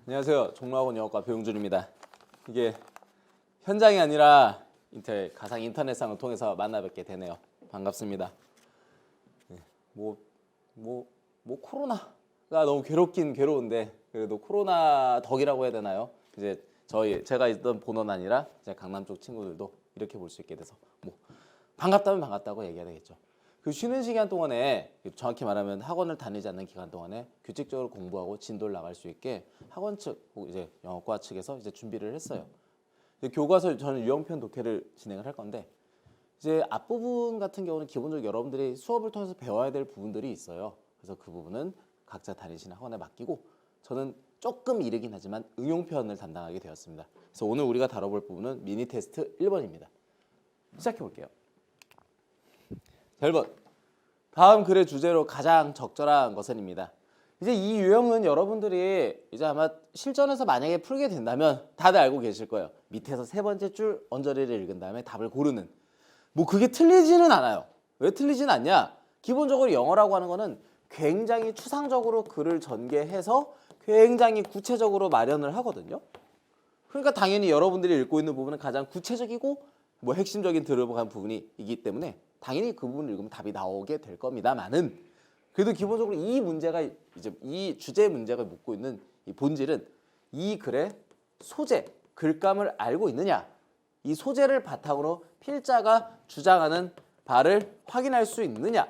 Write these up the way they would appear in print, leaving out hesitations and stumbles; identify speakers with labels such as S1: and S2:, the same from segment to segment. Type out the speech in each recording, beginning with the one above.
S1: 안녕하세요. 종로학원 영어과 배용준입니다. 이게 현장이 아니라 가상 인터넷상을 통해서 만나 뵙게 되네요. 반갑습니다. 코로나가 너무 괴롭긴 괴로운데 그래도 코로나 덕이라고 해야 되나요? 이제 제가 있던 본원 아니라 이제 강남 쪽 친구들도 이렇게 볼 수 있게 돼서 반갑다면 반갑다고 얘기해야 되겠죠. 그 쉬는 시간 동안에 정확히 말하면 학원을 다니지 않는 기간 동안에 규칙적으로 공부하고 진도를 나갈 수 있게 학원 측, 이제 영어과 측에서 이제 준비를 했어요. 교과서 저는 유형편 독해를 진행을 할 건데 이제 앞부분 같은 경우는 기본적으로 여러분들이 수업을 통해서 배워야 될 부분들이 있어요. 그래서 그 부분은 각자 다니시는 학원에 맡기고 저는 조금 이르긴 하지만 응용편을 담당하게 되었습니다. 그래서 오늘 우리가 다뤄볼 부분은 미니 테스트 1번입니다. 시작해 볼게요. 1번. 다음 글의 주제로 가장 적절한 것은입니다. 이제 이 유형은 여러분들이 이제 아마 실전에서 만약에 풀게 된다면 다들 알고 계실 거예요. 밑에서 세 번째 줄 언저리를 읽은 다음에 답을 고르는. 그게 틀리지는 않아요. 왜 틀리지는 않냐? 기본적으로 영어라고 하는 거는 굉장히 추상적으로 글을 전개해서 굉장히 구체적으로 마련을 하거든요. 그러니까 당연히 여러분들이 읽고 있는 부분은 가장 구체적이고 핵심적인 들어간 부분이기 때문에 당연히 그 부분을 읽으면 답이 나오게 될 겁니다만은 그래도 기본적으로 이 문제가 이제 이 주제 문제가 묻고 있는 이 본질은 이 글의 소재, 글감을 알고 있느냐, 이 소재를 바탕으로 필자가 주장하는 바를 확인할 수 있느냐가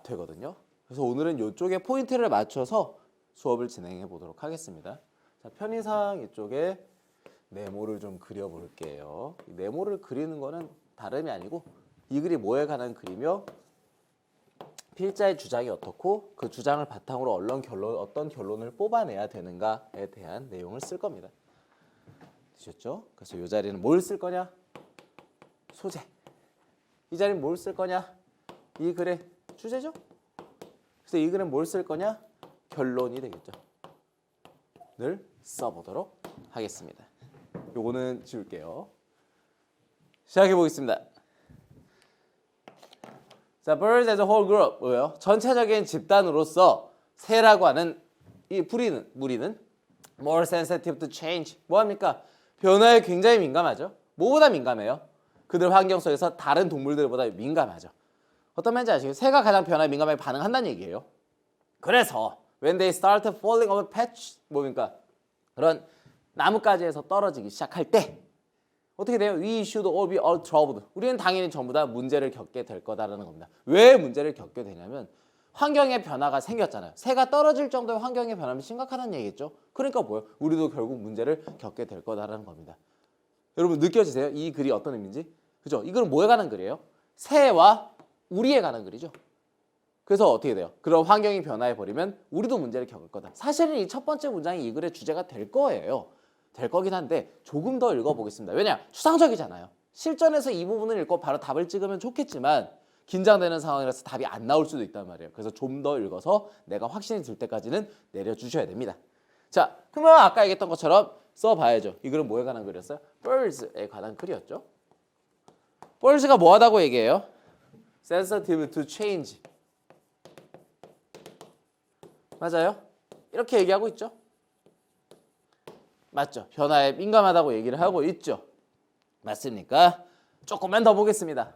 S1: 되거든요. 그래서 오늘은 이쪽에 포인트를 맞춰서 수업을 진행해 보도록 하겠습니다. 자, 편의상 이쪽에 네모를 좀 그려볼게요. 이 네모를 그리는 거는 다름이 아니고 이 글이 뭐에 관한 글이며 필자의 주장이 어떻고 그 주장을 바탕으로 어떤 결론을 뽑아내야 되는가에 대한 내용을 쓸 겁니다. 되셨죠? 그래서 이 자리는 뭘 쓸 거냐? 소재. 이 자리는 뭘 쓸 거냐? 이 글의 주제죠? 그래서 이 글은 뭘 쓸 거냐? 결론이 되겠죠. 를 써보도록 하겠습니다. 요거는 지울게요. 시작해 보겠습니다. 자, birds as a whole group 뭐예요? 전체적인 집단으로서 새라고 하는 이 무리는 more sensitive to change 뭐합니까? 변화에 굉장히 민감하죠. 뭐보다 민감해요? 그들 환경 속에서 다른 동물들보다 민감하죠. 어떤 말인지 아시겠어요? 새가 가장 변화에 민감하게 반응한다는 얘기예요. 그래서 when they start falling off a patch 뭡니까? 그런 나뭇가지에서 떨어지기 시작할 때 어떻게 돼요? We should all be all troubled. 우리는 당연히 전부 다 문제를 겪게 될 거다라는 겁니다. 왜 문제를 겪게 되냐면 환경의 변화가 생겼잖아요. 새가 떨어질 정도의 환경의 변화면 심각하다는 얘기겠죠. 그러니까 뭐예요? 우리도 결국 문제를 겪게 될 거다라는 겁니다. 여러분 느껴지세요? 이 글이 어떤 의미인지? 그죠? 이 글은 뭐에 관한 글이에요? 새와 우리에 관한 글이죠. 그래서 어떻게 돼요? 그런 환경이 변화해버리면 우리도 문제를 겪을 거다. 사실은 이 첫 번째 문장이 이 글의 주제가 될 거예요. 될 거긴 한데 조금 더 읽어보겠습니다. 왜냐? 추상적이잖아요. 실전에서 이 부분을 읽고 바로 답을 찍으면 좋겠지만 긴장되는 상황이라서 답이 안 나올 수도 있단 말이에요. 그래서 좀 더 읽어서 내가 확신이 들 때까지는 내려주셔야 됩니다. 자, 그러면 아까 얘기했던 것처럼 써봐야죠. 이 글은 뭐에 관한 글이었어요? birds에 관한 글이었죠. birds가 뭐하다고 얘기해요? sensitive to change. 맞아요? 이렇게 얘기하고 있죠. 맞죠? 변화에 민감하다고 얘기를 하고 있죠. 맞습니까? 조금만 더 보겠습니다.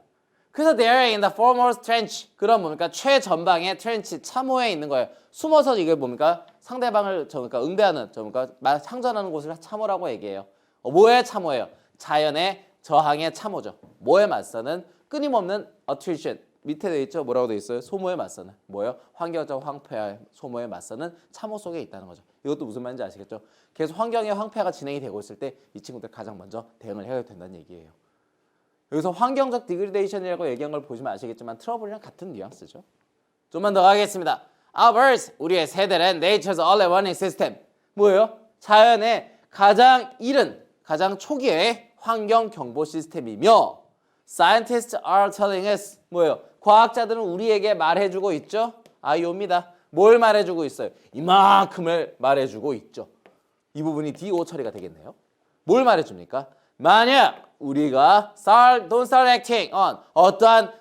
S1: 그래서 they are in the foremost trench. 그럼 뭡니까? 최전방의 trench, 참호에 있는 거예요. 숨어서 이게 뭡니까? 상대방을 응대하는, 상전하는 곳을 참호라고 얘기해요. 뭐의 참호예요? 자연의 저항의 참호죠. 뭐에 맞서는 끊임없는 attrition. 밑에 돼 있죠? 뭐라고 돼 있어요? 소모에 맞서는. 뭐예요? 환경적 황폐와 소모에 맞서는 참호 속에 있다는 거죠. 이것도 무슨 말인지 아시겠죠? 계속 환경의 황폐가 진행이 되고 있을 때 이 친구들 가장 먼저 대응을 해야 된다는 얘기예요. 여기서 환경적 디그레데이션이라고 얘기한 걸 보시면 아시겠지만 트러블이랑 같은 뉘앙스죠. 좀만 더 가겠습니다. Our birds, 우리의 새들은 nature's early warning system. 뭐예요? 자연의 가장 초기의 환경 경보 시스템이며 Scientists are telling us 뭐예요? 과학자들은 우리에게 말해주고 있죠. 요입니다. 뭘 말해주고 있어요? 이만큼을 말해주고 있죠. 이 부분이 DO 처리가 되겠네요. 뭘 말해줍니까? 만약 우리가 don't start acting on 어떠한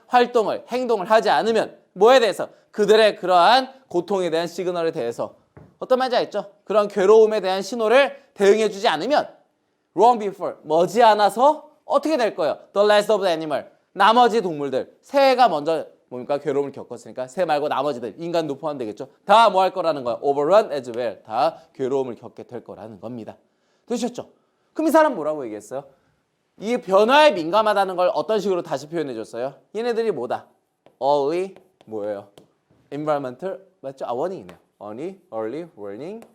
S1: 행동을 하지 않으면 뭐에 대해서? 그들의 그러한 고통에 대한 시그널에 대해서 어떤 말인지 알죠? 그런 괴로움에 대한 신호를 대응해주지 않으면 wrong before, 머지않아서 어떻게 될 거예요? The rest of the animal, 나머지 동물들, 새가 먼저 뭡니까? 괴로움을 겪었으니까 새 말고 나머지들, 인간도 포함되겠죠? 다 뭐 할 거라는 거야? overrun as well, 다 괴로움을 겪게 될 거라는 겁니다. 되셨죠? 그럼 이 사람 뭐라고 얘기했어요? 이 변화에 민감하다는 걸 어떤 식으로 다시 표현해 줬어요? 얘네들이 뭐다? early 뭐예요? environmental 맞죠? warning이네요. early warning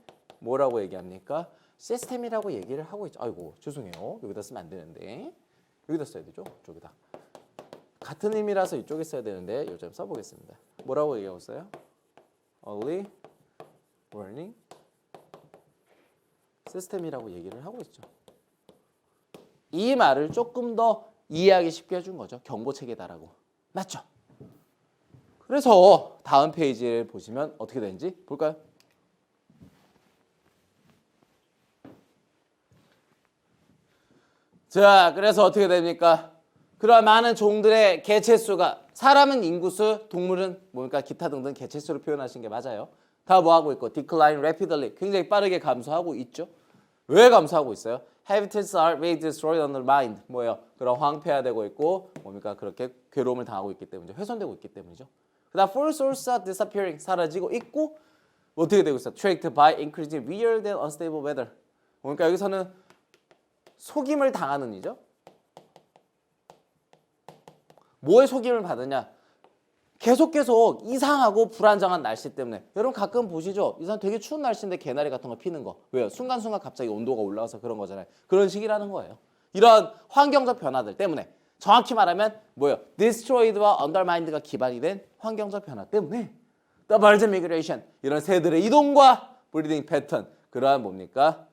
S1: 뭐라고 얘기합니까? 시스템이라고 얘기를 하고 있죠. 아이고 죄송해요. 여기다 쓰면 안 되는데 여기다 써야 되죠. 이쪽에다. 같은 의미라서 이쪽에 써야 되는데 요즘 써보겠습니다. 뭐라고 얘기하고 있어요? early warning 시스템이라고 얘기를 하고 있죠. 이 말을 조금 더 이해하기 쉽게 해준 거죠. 경보체계다라고. 맞죠? 그래서 다음 페이지를 보시면 어떻게 되는지 볼까요? 자, 그래서 어떻게 됩니까? 그러한 많은 종들의 개체수가 사람은 인구수, 동물은 뭡니까? 기타 등등 개체수로 표현하신 게 맞아요. 다 뭐하고 있고 decline rapidly 굉장히 빠르게 감소하고 있죠. 왜 감소하고 있어요? Habitats are being destroyed undermined 뭐예요? 그런 황폐화되고 있고 뭡니까? 그렇게 괴로움을 당하고 있기 때문이죠. 훼손되고 있기 때문이죠. 그다음 food sources are disappearing 사라지고 있고 어떻게 되고 있어? Tracked by increasing weird and unstable weather. 그러니까 여기서는 속임을 당하는 이죠. 뭐에 속임을 받느냐? 계속 이상하고 불안정한 날씨 때문에 여러분 가끔 보시죠? 이상 되게 추운 날씨인데 개나리 같은 거 피는 거 왜요? 순간순간 갑자기 온도가 올라와서 그런 거잖아요. 그런 식이라는 거예요. 이런 환경적 변화들 때문에 정확히 말하면 뭐예요? Destroyed와 undermined가 기반이 된 환경적 변화 때문에 The birds migration 이런 새들의 이동과 브리딩 패턴 그러한 뭡니까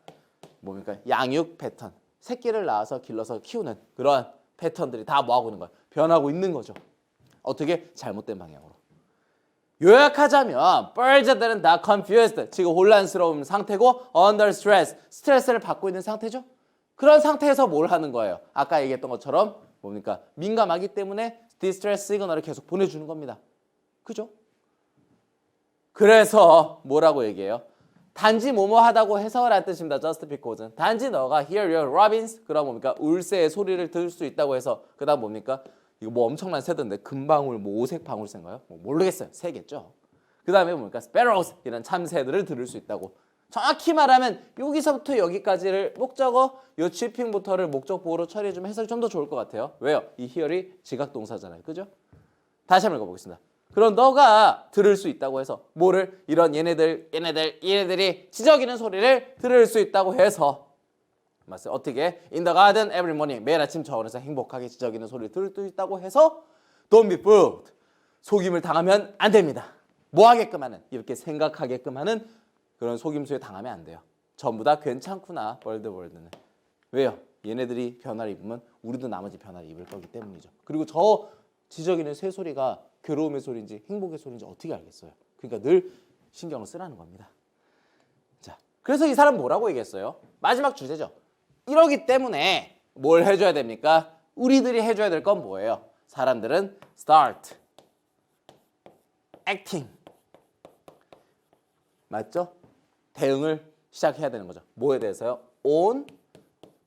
S1: 양육 패턴 새끼를 낳아서 길러서 키우는 그러한 패턴들이 다 뭐하고 있는 거예요? 변하고 있는 거죠. 어떻게? 잘못된 방향으로. 요약하자면 birds들은 다 confused, 지금 혼란스러운 상태고 under stress, 스트레스를 받고 있는 상태죠. 그런 상태에서 뭘 하는 거예요? 아까 얘기했던 것처럼 뭡니까? 민감하기 때문에 distress 시그널을 계속 보내주는 겁니다. 그죠? 그래서 뭐라고 얘기해요? 단지 뭐뭐 하다고 해서라는 뜻입니다. just because. 단지 너가 hear your robins, 그럼 뭡니까? 울새의 소리를 들을 수 있다고 해서 그 다음 뭡니까? 이거 뭐 엄청난 새던데 금방울, 뭐 오색 방울새인가요? 뭐 모르겠어요. 새겠죠. 그 다음에 뭡니까? sparrows 이런 참새들을 들을 수 있다고. 정확히 말하면 여기서부터 여기까지를 목적어 요 취핑부터를 목적 보호로 처리해 주면 해석이 좀 더 좋을 것 같아요. 왜요? 이 hear이 지각 동사잖아요. 그죠? 다시 한번 읽어보겠습니다. 그럼 너가 들을 수 있다고 해서 뭐를 이런 얘네들이 지저귀는 소리를 들을 수 있다고 해서 맞아요. 어떻게? In the garden every morning. 매일 아침 저울에서 행복하게 지저귀는 소리를 들을 수 있다고 해서 Don't be fooled. 속임을 당하면 안 됩니다. 뭐 하게끔 하는? 이렇게 생각하게끔 하는 그런 속임수에 당하면 안 돼요. 전부 다 괜찮구나. 월드는. 왜요? 얘네들이 변화를 입으면 우리도 나머지 변화를 입을 거기 때문이죠. 그리고 저 지저귀는 새 소리가 괴로움의 소리인지 행복의 소리인지 어떻게 알겠어요? 그러니까 늘 신경을 쓰라는 겁니다. 자, 그래서 이 사람 뭐라고 얘기했어요? 마지막 주제죠. 이러기 때문에 뭘 해줘야 됩니까? 우리들이 해줘야 될 건 뭐예요? 사람들은 start acting 맞죠? 대응을 시작해야 되는 거죠. 뭐에 대해서요? on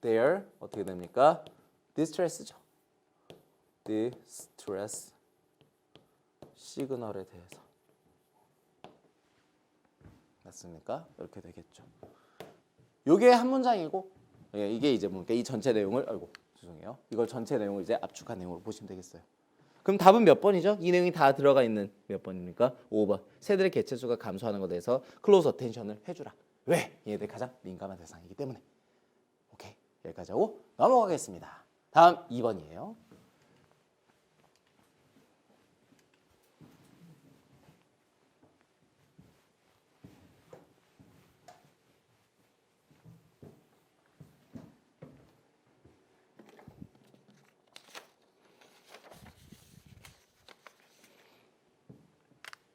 S1: their 어떻게 됩니까? distress죠. distress 시그널에 대해서 맞습니까? 이렇게 되겠죠. 요게 한 문장이고 예, 이게 이제 뭡니까? 이 전체 내용을 죄송해요. 이걸 전체 내용을 이제 압축한 내용으로 보시면 되겠어요. 그럼 답은 몇 번이죠? 이 내용이 다 들어가 있는 몇 번입니까? 5번. 새들의 개체수가 감소하는 것에 대해서 클로즈 어텐션을 해주라. 왜? 얘네들 가장 민감한 대상이기 때문에. 오케이. 여기까지 하고 넘어가겠습니다. 다음 2번이에요.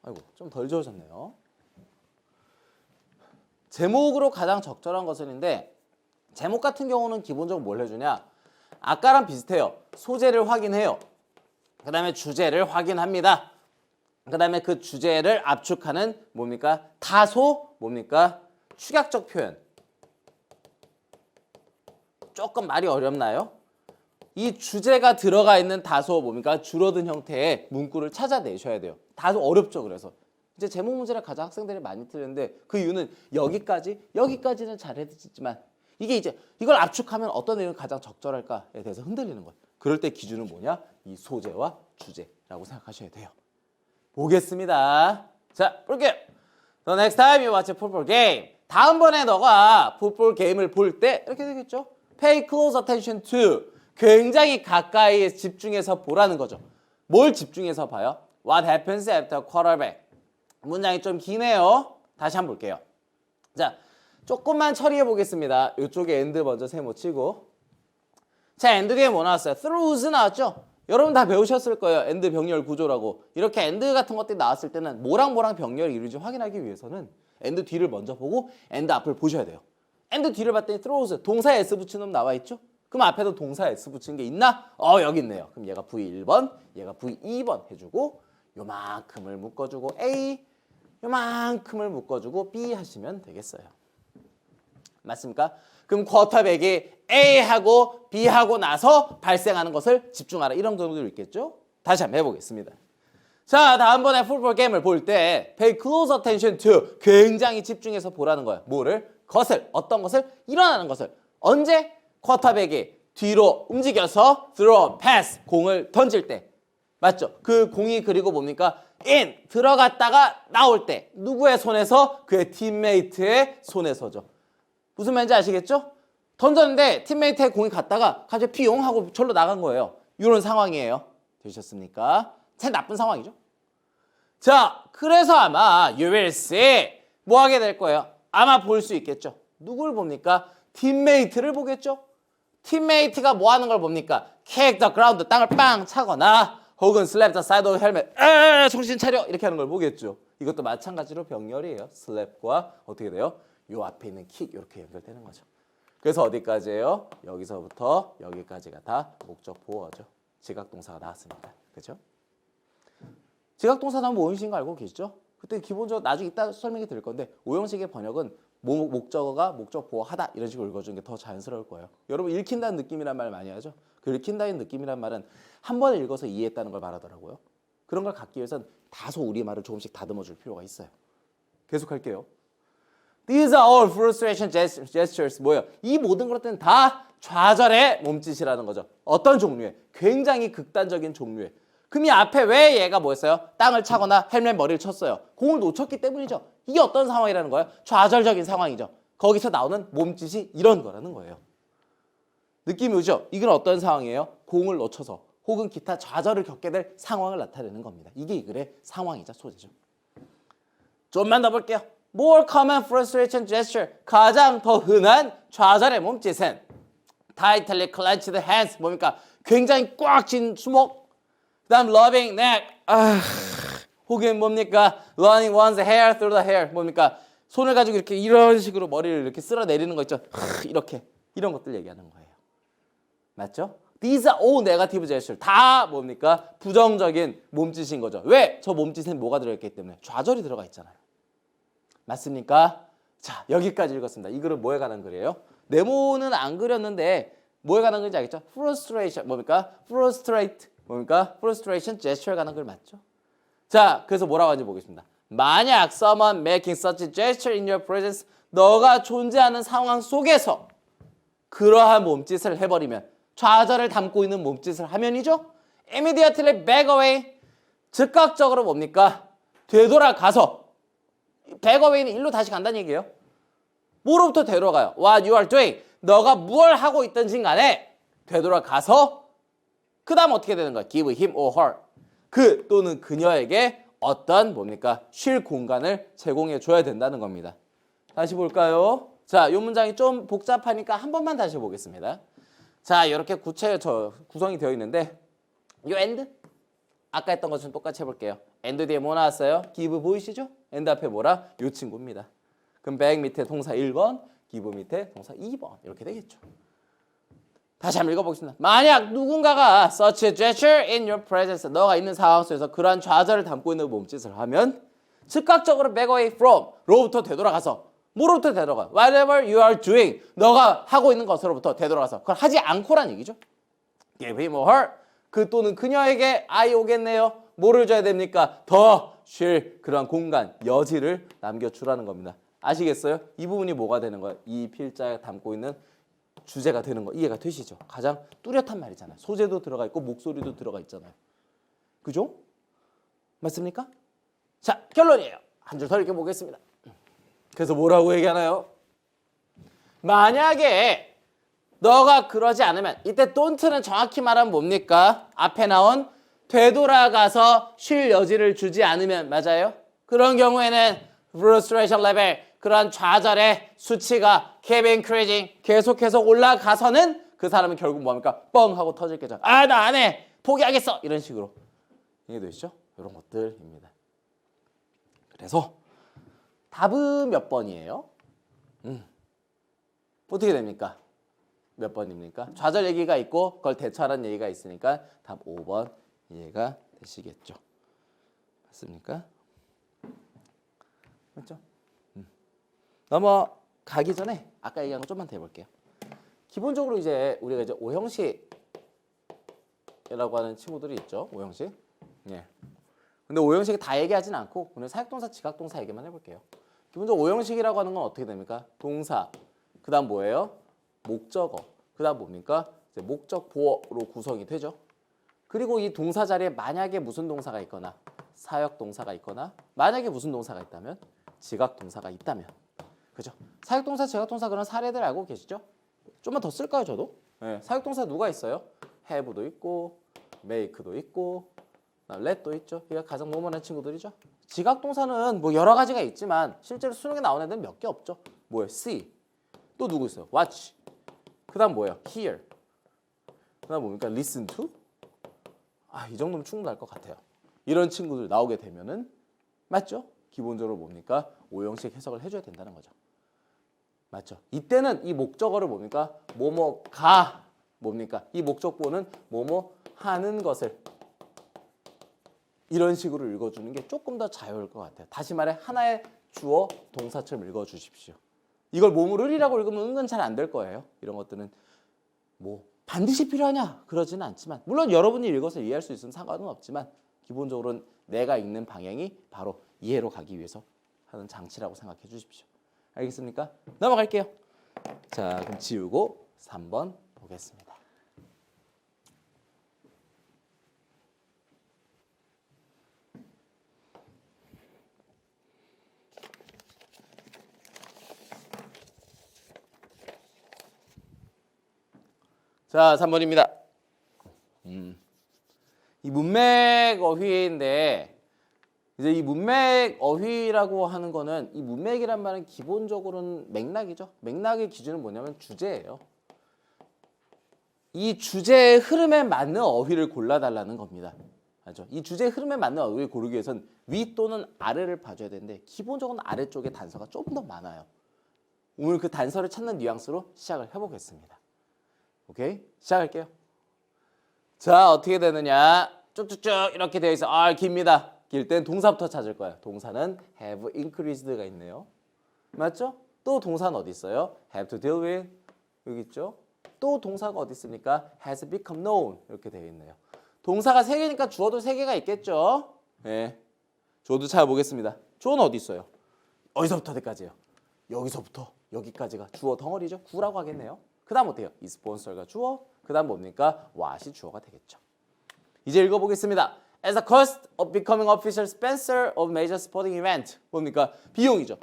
S1: 아이고 좀 덜 지워졌네요. 제목으로 가장 적절한 것은인데 제목 같은 경우는 기본적으로 뭘 해주냐? 아까랑 비슷해요. 소재를 확인해요. 그 다음에 주제를 확인합니다. 그 다음에 그 주제를 압축하는 뭡니까? 다소 뭡니까? 축약적 표현. 조금 말이 어렵나요? 이 주제가 들어가 있는 다소 뭡니까? 줄어든 형태의 문구를 찾아내셔야 돼요. 다소 어렵죠. 그래서 이제 제목 문제를 가장 학생들이 많이 틀리는데 그 이유는 여기까지는 잘했지만 이게 이제 이걸 압축하면 어떤 내용이 가장 적절할까에 대해서 흔들리는 거예요. 그럴 때 기준은 뭐냐? 이 소재와 주제라고 생각하셔야 돼요. 보겠습니다. 자, 볼게요. The next time you watch a football game. 다음번에 너가 풋볼 게임을 볼 때 이렇게 되겠죠? Pay close attention to. 굉장히 가까이 집중해서 보라는 거죠. 뭘 집중해서 봐요? What happens after quarterback. 문장이 좀 기네요. 다시 한번 볼게요. 자, 조금만 처리해 보겠습니다. 이쪽에 end 먼저 세모 치고. 자, end 뒤에 뭐 나왔어요? throughs 나왔죠? 여러분 다 배우셨을 거예요. end 병렬 구조라고. 이렇게 end 같은 것들이 나왔을 때는 뭐랑 병렬이 이루어진지 확인하기 위해서는 end 뒤를 먼저 보고 end 앞을 보셔야 돼요. end 뒤를 봤더니 throughs, 동사에 s 붙인 놈 나와 있죠? 그럼 앞에도 동사 s 붙인 게 있나? 여기 있네요. 그럼 얘가 V1번, 얘가 V2번 해주고 요만큼을 묶어주고 A, 요만큼을 묶어주고 B 하시면 되겠어요. 맞습니까? 그럼 쿼터백이 A하고 B하고 나서 발생하는 것을 집중하라. 이런 정도로 있겠죠? 다시 한번 해보겠습니다. 자, 다음번에 풋볼 게임을 볼 때 pay close attention to. 굉장히 집중해서 보라는 거예요. 뭐를? 것을. 어떤 것을? 일어나는 것을. 언제? 쿼터백이 뒤로 움직여서 throw, pass, 공을 던질 때. 맞죠? 그 공이 그리고 뭡니까? in, 들어갔다가 나올 때. 누구의 손에서? 그의 팀메이트의 손에서죠. 무슨 말인지 아시겠죠? 던졌는데 팀메이트의 공이 갔다가 갑자기 피용 하고 절로 나간 거예요. 이런 상황이에요. 되셨습니까? 참 나쁜 상황이죠. 자, 그래서 아마 you will see 뭐 하게 될 거예요? 아마 볼 수 있겠죠. 누굴 봅니까? 팀메이트를 보겠죠. 팀메이트가 뭐 하는 걸 봅니까? kick the ground, 땅을 빵 차거나 혹은 slap the side of helmet, 정신 차려 이렇게 하는 걸 보겠죠. 이것도 마찬가지로 병렬이에요. slap과 어떻게 돼요? 요 앞에 있는 kick 이렇게 연결되는 거죠. 그래서 어디까지예요? 여기서부터 여기까지가 다 목적 보어죠. 지각동사가 나왔습니다. 그렇죠? 지각동사 나오면 오형식인 거 알고 계시죠? 그때 기본적으로 나중에 이따 설명이 드릴 건데 오형식의 번역은 목적어가 목적 보어하다 이런 식으로 읽어주는 게 더 자연스러울 거예요. 여러분 읽힌다는 느낌이란 말 많이 하죠? 그 읽힌다는 느낌이란 말은 한 번 읽어서 이해했다는 걸 말하더라고요. 그런 걸 갖기 위해서는 다소 우리말을 조금씩 다듬어 줄 필요가 있어요. 계속할게요. These are all frustration gestures. 뭐예요? 이 모든 것들은 다 좌절의 몸짓이라는 거죠. 어떤 종류의? 굉장히 극단적인 종류의. 그럼 이 앞에 왜 얘가 뭐였어요? 땅을 차거나 헬멧 머리를 쳤어요. 공을 놓쳤기 때문이죠. 이게 어떤 상황이라는 거예요? 좌절적인 상황이죠. 거기서 나오는 몸짓이 이런 거라는 거예요. 느낌이 오죠? 이건 어떤 상황이에요? 공을 놓쳐서 혹은 기타 좌절을 겪게 될 상황을 나타내는 겁니다. 이게 이 글의 상황이자 소재죠. 좀만 더 볼게요. More common frustration gesture. 가장 더 흔한 좌절의 몸짓은 tightly clenched hands. 뭡니까? 굉장히 꽉 쥔 주먹. 그 다음 rubbing neck. 혹은 뭡니까? running one's hair through the hair. 뭡니까? 손을 가지고 이렇게 이런 식으로 머리를 이렇게 쓸어내리는 거 있죠? 이렇게. 이런 것들 얘기하는 거예요. 맞죠? These are all negative gestures. 다 뭡니까? 부정적인 몸짓인 거죠. 왜? 저 몸짓엔 뭐가 들어있기 때문에? 좌절이 들어가 있잖아요. 맞습니까? 자, 여기까지 읽었습니다. 이 글은 뭐에 관한 글이에요? 네모는 안 그렸는데 뭐에 관한 글인지 알겠죠? frustration. 뭡니까? frustrate. 뭡니까? frustration gesture에 관한 글 맞죠? 자, 그래서 뭐라고 하는지 보겠습니다. 만약 someone making such a gesture in your presence, 너가 존재하는 상황 속에서 그러한 몸짓을 해버리면 좌절을 담고 있는 몸짓을 하면이죠. immediately back away. 즉각적으로 뭡니까? 되돌아가서. back away는 일로 다시 간다는 얘기예요. 뭐로부터 되돌아가요? What you are doing. 너가 무엇을 하고 있든지 간에 되돌아가서 그 다음 어떻게 되는 거야? Give him or her. 그 또는 그녀에게 어떤 뭡니까? 쉴 공간을 제공해 줘야 된다는 겁니다. 다시 볼까요? 자, 이 문장이 좀 복잡하니까 한 번만 다시 보겠습니다. 자, 이렇게 구성이 되어 있는데 이 end? 아까 했던 것처럼 똑같이 해볼게요. end 뒤에 뭐 나왔어요? give 보이시죠? end 앞에 뭐라? 이 친구입니다. 그럼 back 밑에 동사 1번, give 밑에 동사 2번 이렇게 되겠죠. 다시 한번 읽어보겠습니다. 만약 누군가가 such a gesture in your presence, 너가 있는 상황 속에서 그러한 좌절을 담고 있는 몸짓을 하면 즉각적으로 back away from, 로부터 되돌아가서, 뭐로부터 되돌아가? Whatever you are doing, 너가 하고 있는 것으로부터 되돌아가서, 그걸 하지 않고란 얘기죠. Give him or her, 그 또는 그녀에게 I 오겠네요. 뭐를 줘야 됩니까? 더 쉴 그런 공간, 여지를 남겨주라는 겁니다. 아시겠어요? 이 부분이 뭐가 되는 거예요? 이 필자가 담고 있는 주제가 되는 거 이해가 되시죠? 가장 뚜렷한 말이잖아요. 소재도 들어가 있고 목소리도 들어가 있잖아요. 그죠? 맞습니까? 자, 결론이에요. 한 줄 더 읽어보겠습니다. 그래서 뭐라고 얘기하나요? 만약에 너가 그러지 않으면, 이때 don't는 정확히 말하면 뭡니까? 앞에 나온 되돌아가서 쉴 여지를 주지 않으면, 맞아요? 그런 경우에는 frustration level, 그러한 좌절의 수치가 keep increasing, 계속해서 올라가서는 그 사람은 결국 뭡니까? 뻥 하고 터질 게죠. 아, 나 안 해. 포기하겠어. 이런 식으로. 이해되시죠? 이런 것들입니다. 그래서 답은 몇 번이에요? 어떻게 됩니까? 몇 번입니까? 좌절 얘기가 있고 그걸 대처하라는 얘기가 있으니까 답 5번 이해가 되시겠죠? 맞습니까? 맞죠? 넘어가기 전에 아까 얘기한 거 좀만 더 해볼게요. 기본적으로 이제 우리가 이제 오형식이라고 하는 친구들이 있죠. 오형식. 예. 근데 오형식이 다 얘기하진 않고 오늘 사역동사, 지각동사 얘기만 해볼게요. 기본적으로 오형식이라고 하는 건 어떻게 됩니까? 동사, 그 다음 뭐예요? 목적어, 그 다음 뭡니까? 이제 목적 보어로 구성이 되죠. 그리고 이 동사 자리에 만약에 무슨 동사가 있거나 사역동사가 있거나 만약에 무슨 동사가 있다면 지각동사가 있다면, 그죠? 사역동사, 지각동사 그런 사례들 알고 계시죠? 좀만 더 쓸까요, 저도? 네, 사역동사 누가 있어요? have도 있고 make도 있고 let도 있죠. 이게 가장 노멀한 친구들이죠. 지각동사는 뭐 여러 가지가 있지만 실제로 수능에 나오는 애들은 몇 개 없죠. 뭐예요? see. 또 누구 있어요? watch. 그 다음 뭐예요? hear. 그 다음 뭡니까? listen to. 아, 이 정도면 충분할 것 같아요. 이런 친구들 나오게 되면은 맞죠? 기본적으로 뭡니까? 오형식 해석을 해줘야 된다는 거죠. 맞죠? 이때는 이 목적어를 뭡니까? 뭐뭐가 뭡니까? 이 목적보는 뭐뭐 하는 것을 이런 식으로 읽어주는 게 조금 더 자유로울 것 같아요. 다시 말해 하나의 주어 동사처럼 읽어주십시오. 이걸 몸으로리라고 읽으면 은근 잘 안 될 거예요. 이런 것들은 뭐 반드시 필요하냐? 그러지는 않지만 물론 여러분이 읽어서 이해할 수 있으면 상관은 없지만 기본적으로는 내가 읽는 방향이 바로 이해로 가기 위해서 하는 장치라고 생각해 주십시오. 알겠습니까? 넘어갈게요. 자, 그럼 지우고 3번 보겠습니다. 자, 3번입니다. 이 문맥 어휘인데 이제 이 문맥 어휘라고 하는 거는 이 문맥이란 말은 기본적으로는 맥락이죠. 맥락의 기준은 뭐냐면 주제예요. 이 주제의 흐름에 맞는 어휘를 골라달라는 겁니다. 맞죠? 이 주제의 흐름에 맞는 어휘를 고르기 위해선 위 또는 아래를 봐줘야 되는데 기본적으로 아래쪽에 단서가 조금 더 많아요. 오늘 그 단서를 찾는 뉘앙스로 시작을 해보겠습니다. 오케이? 시작할게요. 자, 어떻게 되느냐? 쭉쭉쭉 이렇게 되어 있어. 아, 깁니다. 길 땐 동사부터 찾을 거예요. 동사는 have increased가 있네요. 맞죠? 또 동사는 어디 있어요? have to deal with. 여기 있죠? 또 동사가 어디 있습니까? has become known. 이렇게 되어 있네요. 동사가 3개니까 주어도 3개가 있겠죠? 네. 주어도 찾아보겠습니다. 주어는 어디 있어요? 어디서부터 어디까지예요? 여기서부터 여기까지가 주어 덩어리죠? 구라고 하겠네요. 그 다음 어때요? 이 스폰서가 주어, 그 다음 뭡니까? what이 주어가 되겠죠. 이제 읽어보겠습니다. As a cost of becoming official sponsor of major sporting event. 뭡니까? 비용이죠.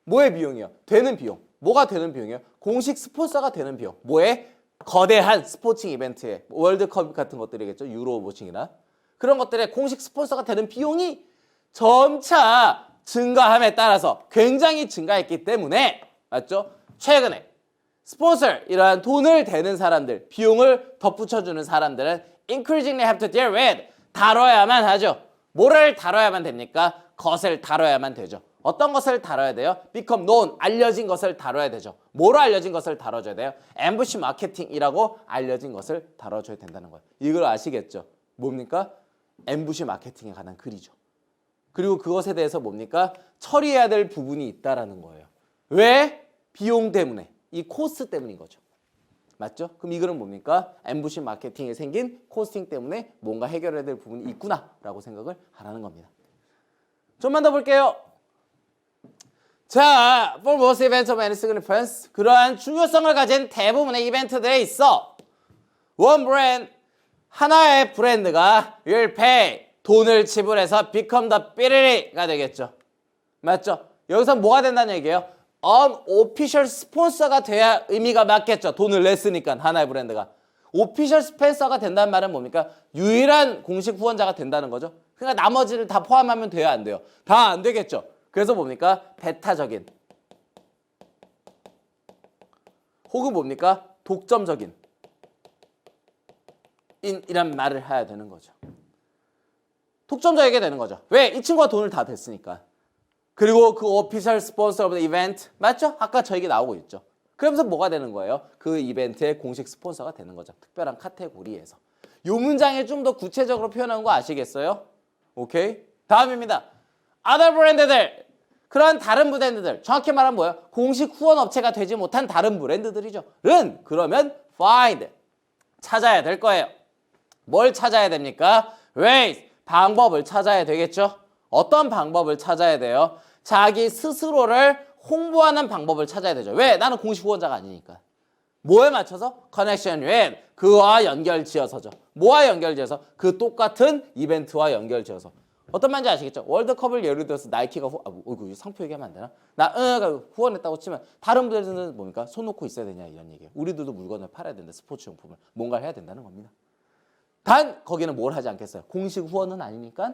S1: 뭐의 비용이요? 되는 비용. 뭐가 되는 비용이요? 공식 스폰서가 되는 비용. 뭐의? 거대한 스포츠 이벤트에 월드컵 같은 것들이겠죠. 유로 모칭이나 그런 것들의 공식 스폰서가 되는 비용이 점차 증가함에 따라서 굉장히 증가했기 때문에 맞죠? 최근에 스폰서 이러한 돈을 대는 사람들, 비용을 덧붙여주는 사람들은 increasingly have to deal with 다뤄야만 하죠. 뭐를 다뤄야만 됩니까? 것을 다뤄야만 되죠. 어떤 것을 다뤄야 돼요? become known, 알려진 것을 다뤄야 되죠. 뭐로 알려진 것을 다뤄줘야 돼요? 앰부시 마케팅이라고 알려진 것을 다뤄줘야 된다는 거예요. 이걸 아시겠죠? 뭡니까? 앰부시 마케팅에 관한 글이죠. 그리고 그것에 대해서 뭡니까? 처리해야 될 부분이 있다라는 거예요. 왜? 비용 때문에. 이 코스트 때문인 거죠. 맞죠? 그럼 이 글은 뭡니까? 앰부시 마케팅에 생긴 코스팅 때문에 뭔가 해결해야 될 부분이 있구나라고 생각을 하라는 겁니다. 좀만 더 볼게요. 자, for most events of any significance, 그러한 중요성을 가진 대부분의 이벤트들에 있어 one brand, 하나의 브랜드가 will pay, 돈을 지불해서 become the 삐리리가 되겠죠. 맞죠? 여기서 뭐가 된다는 얘기예요? unofficial 스폰서가 돼야 의미가 맞겠죠. 돈을 냈으니까 하나의 브랜드가. 오피셜 스폰서가 된다는 말은 뭡니까? 유일한 공식 후원자가 된다는 거죠. 그러니까 나머지를 다 포함하면 돼요, 안 돼요? 다 안 되겠죠. 그래서 뭡니까? 배타적인 혹은 뭡니까? 독점적인 이란 말을 해야 되는 거죠. 독점적이게 되는 거죠. 왜? 이 친구가 돈을 다 댔으니까. 그리고 그 오피셜 스폰서 오브 이벤트 맞죠? 아까 저에게 나오고 있죠. 그러면서 뭐가 되는 거예요? 그 이벤트의 공식 스폰서가 되는 거죠. 특별한 카테고리에서. 이 문장에 좀 더 구체적으로 표현한 거 아시겠어요? 오케이? 다음입니다. other 브랜드들. 그런 다른 브랜드들. 정확히 말하면 뭐예요? 공식 후원 업체가 되지 못한 다른 브랜드들이죠. 그러면 find. 찾아야 될 거예요. 뭘 찾아야 됩니까? ways. 방법을 찾아야 되겠죠. 어떤 방법을 찾아야 돼요? 자기 스스로를 홍보하는 방법을 찾아야 되죠. 왜? 나는 공식 후원자가 아니니까. 뭐에 맞춰서? connection with. 그와 연결지어서죠. 뭐와 연결지어서? 그 똑같은 이벤트와 연결지어서. 어떤 말인지 아시겠죠? 월드컵을 예를 들어서 나이키가 상표 얘기하면 안 되나? 후원했다고 치면 다른 분들은 뭡니까? 손 놓고 있어야 되냐 이런 얘기예요. 우리들도 물건을 팔아야 된다. 스포츠 용품을. 뭔가를 해야 된다는 겁니다. 단 거기는 뭘 하지 않겠어요? 공식 후원은 아니니까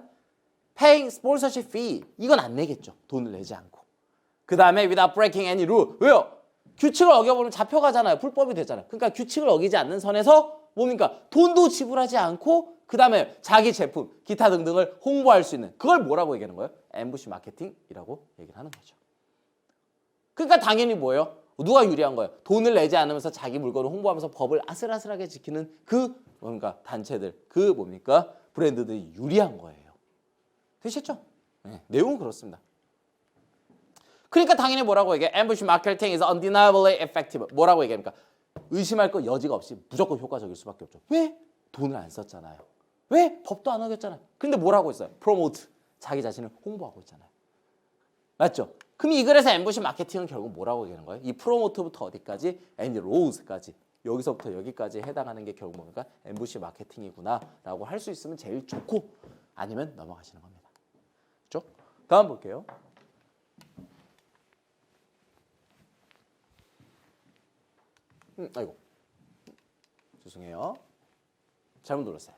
S1: paying sponsorship fee. 이건 안 내겠죠. 돈을 내지 않고. 그 다음에 without breaking any rule. 왜요? 규칙을 어겨보면 잡혀가잖아요. 불법이 되잖아요. 그러니까 규칙을 어기지 않는 선에서 뭡니까? 돈도 지불하지 않고 그 다음에 자기 제품, 기타 등등을 홍보할 수 있는 그걸 뭐라고 얘기하는 거예요? 앰부시 마케팅이라고 얘기를 하는 거죠. 그러니까 당연히 뭐예요? 누가 유리한 거예요? 돈을 내지 않으면서 자기 물건을 홍보하면서 법을 아슬아슬하게 지키는 그 뭡니까? 단체들, 그 뭡니까? 브랜드들이 유리한 거예요. 되셨죠? 네, 내용은 그렇습니다. 그러니까 당연히 뭐라고 얘기해? Ambush marketing is undeniably effective. 뭐라고 얘기합니까? 의심할 거 여지가 없이 무조건 효과적일 수밖에 없죠. 왜? 돈을 안 썼잖아요. 왜? 법도 안 어겼잖아요. 근데 뭐라고 했어요? promote. 자기 자신을 홍보하고 있잖아요. 맞죠? 그럼 이 글에서 앰부시 마케팅은 결국 뭐라고 얘기하는 거예요? 이 프로모트부터 어디까지? and rose까지. 여기서부터 여기까지 해당하는 게 결국 뭡니까? 앰부시 마케팅이구나 라고 할 수 있으면 제일 좋고 아니면 넘어가시는 겁니다. 그렇죠? 다음 볼게요. 아이고 죄송해요. 잘못 눌렀어요.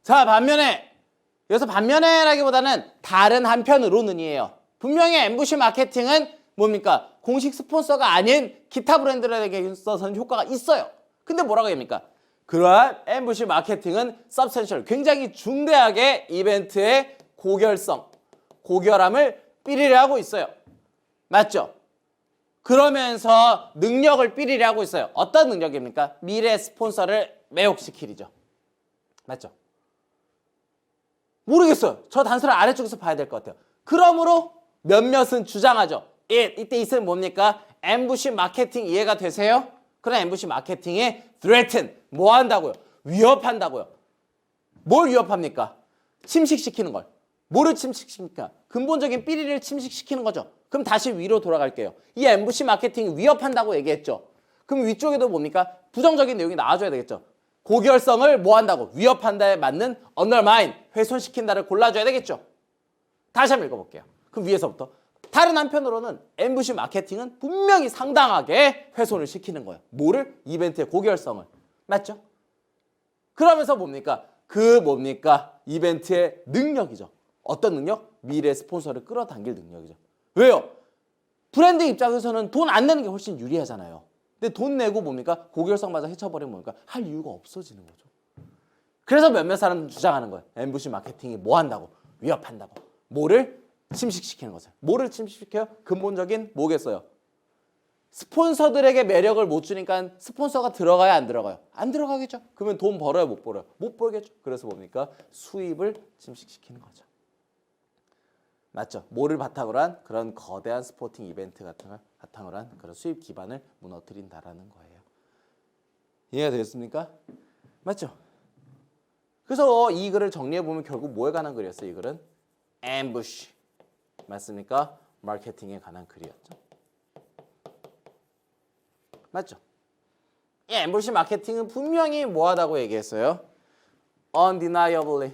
S1: 자, 반면에 여기서 반면에라기보다는 다른 한편으로는이에요. 분명히 앰부시 마케팅은 뭡니까? 공식 스폰서가 아닌 기타 브랜드들에게 있어서는 효과가 있어요. 근데 뭐라고 합니까? 그러한 앰부시 마케팅은 substantial, 굉장히 중대하게 이벤트의 고결함을 삐리리 하고 있어요. 맞죠? 그러면서 능력을 삐리리 하고 있어요. 어떤 능력입니까? 미래 스폰서를 매혹시키리죠. 맞죠? 모르겠어요. 저 단서를 아래쪽에서 봐야 될 것 같아요. 그러므로 몇몇은 주장하죠. 이때 있으면 뭡니까? 앰부시 마케팅 이해가 되세요? 그런 앰부시 마케팅에 threaten, 뭐 한다고요? 위협한다고요. 뭘 위협합니까? 침식시키는 걸. 뭐를 침식시킵니까? 근본적인 삐리를 침식시키는 거죠. 그럼 다시 위로 돌아갈게요. 이 앰부시 마케팅이 위협한다고 얘기했죠. 그럼 위쪽에도 뭡니까? 부정적인 내용이 나와줘야 되겠죠. 고결성을 뭐 한다고? 위협한다에 맞는 undermine, 훼손시킨다를 골라줘야 되겠죠. 다시 한번 읽어볼게요. 그럼 위에서부터. 다른 한편으로는 앰부시 마케팅은 분명히 상당하게 훼손을 시키는 거예요. 뭐를? 이벤트의 고결성을. 맞죠? 그러면서 뭡니까? 이벤트의 능력이죠. 어떤 능력? 미래 스폰서를 끌어당길 능력이죠. 왜요? 브랜드 입장에서는 돈 안 내는 게 훨씬 유리하잖아요. 근데 돈 내고 뭡니까? 고결성마저 해쳐버리면 뭡니까? 할 이유가 없어지는 거죠. 그래서 몇몇 사람은 주장하는 거예요. 앰부시 마케팅이 뭐 한다고? 위협한다고. 뭐를? 침식시키는 거죠. 뭐를 침식시켜요? 근본적인 뭐겠어요? 스폰서들에게 매력을 못 주니까 스폰서가 들어가야 안 들어가요? 안 들어가겠죠. 그러면 돈 벌어요, 못 벌어요? 못 벌겠죠. 그래서 뭡니까? 수입을 침식시키는 거죠. 맞죠? 뭐를 바탕으로 한 그런 거대한 스포팅 이벤트 같은 걸 바탕으로 한 그런 수입 기반을 무너뜨린다라는 거예요. 이해가 되겠습니까? 맞죠? 그래서 이 글을 정리해 보면 결국 뭐에 관한 글이었어요? 이 글은 ambush 맞습니까? 마케팅에 관한 글이었죠. 맞죠? 이 ambush 마케팅은 분명히 뭐하다고 얘기했어요? undeniably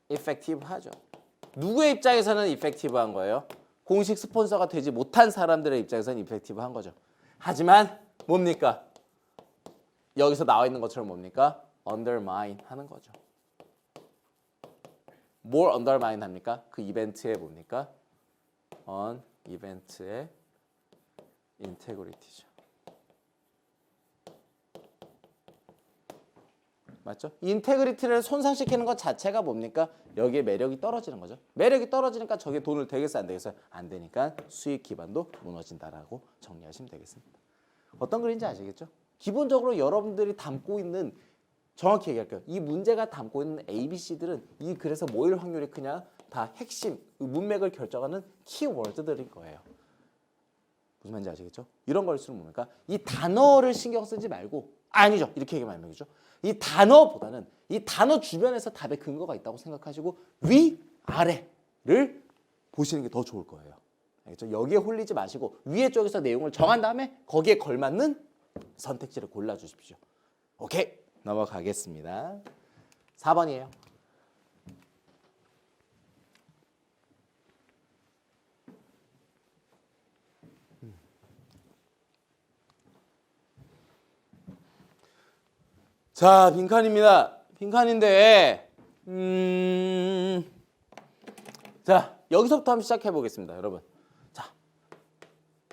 S1: effective 하죠. 누구의 입장에서는 effective한 거예요? 공식 스폰서가 되지 못한 사람들의 입장에서는 effective한 거죠. 하지만 뭡니까? 여기서 나와 있는 것처럼 뭡니까? undermine 하는 거죠. 뭘 undermine 합니까? 그 이벤트의 뭡니까? 이벤트의 인테그리티죠. 맞죠? 인테그리티를 손상시키는 것 자체가 뭡니까? 여기에 매력이 떨어지는 거죠. 매력이 떨어지니까 저게 돈을 되겠어요? 안 되겠어요? 안 되니까 수익 기반도 무너진다라고 정리하시면 되겠습니다. 어떤 글인지 아시겠죠? 기본적으로 여러분들이 담고 있는 정확히 얘기할게요. 이 문제가 담고 있는 ABC들은 이 글에서 뭐일 확률이 크냐? 다 핵심, 문맥을 결정하는 키워드들인 거예요. 무슨 말인지 아시겠죠? 이런 걸수록 뭡니까? 이 단어를 신경 쓰지 말고 아니죠. 이렇게 얘기하면 안 되죠. 이 단어보다는 이 단어 주변에서 답의 근거가 있다고 생각하시고 위, 아래를 보시는 게 더 좋을 거예요. 알겠죠? 여기에 홀리지 마시고 위에 쪽에서 내용을 정한 다음에 거기에 걸맞는 선택지를 골라주십시오. 오케이, 넘어가겠습니다. 4번이에요. 자, 빈칸입니다. 빈칸인데 자, 여기서부터 한번 시작해 보겠습니다, 여러분. 자,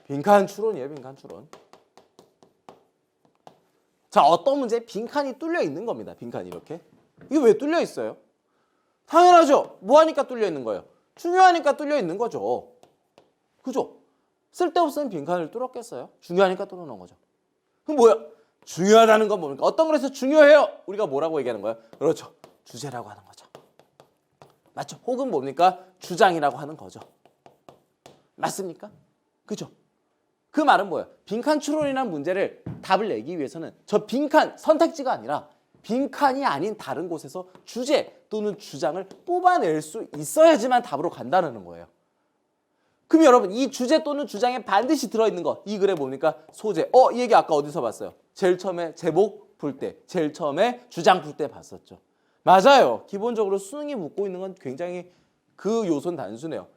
S1: 빈칸 추론이에요, 빈칸 추론. 자, 어떤 문제? 빈칸이 뚫려 있는 겁니다. 빈칸이 이렇게. 이게 왜 뚫려 있어요? 당연하죠. 뭐 하니까 뚫려 있는 거예요? 중요하니까 뚫려 있는 거죠. 그죠? 쓸데없으면 빈칸을 뚫었겠어요? 중요하니까 뚫어놓은 거죠. 그럼 뭐야? 중요하다는 건 뭡니까? 어떤 거에서 중요해요? 우리가 뭐라고 얘기하는 거예요? 그렇죠. 주제라고 하는 거죠. 맞죠? 혹은 뭡니까? 주장이라고 하는 거죠. 맞습니까? 그죠? 그 말은 뭐예요? 빈칸 추론이라는 문제를 답을 내기 위해서는 저 빈칸 선택지가 아니라 빈칸이 아닌 다른 곳에서 주제 또는 주장을 뽑아낼 수 있어야지만 답으로 간다는 거예요. 그럼 여러분 이 주제 또는 주장에 반드시 들어있는 거 이 글에 뭡니까? 소재. 이 얘기 아까 어디서 봤어요? 제일 처음에 제목 풀 때, 제일 처음에 주장 풀 때 봤었죠. 맞아요. 기본적으로 수능이 묻고 있는 건 굉장히 그 요소는 단순해요.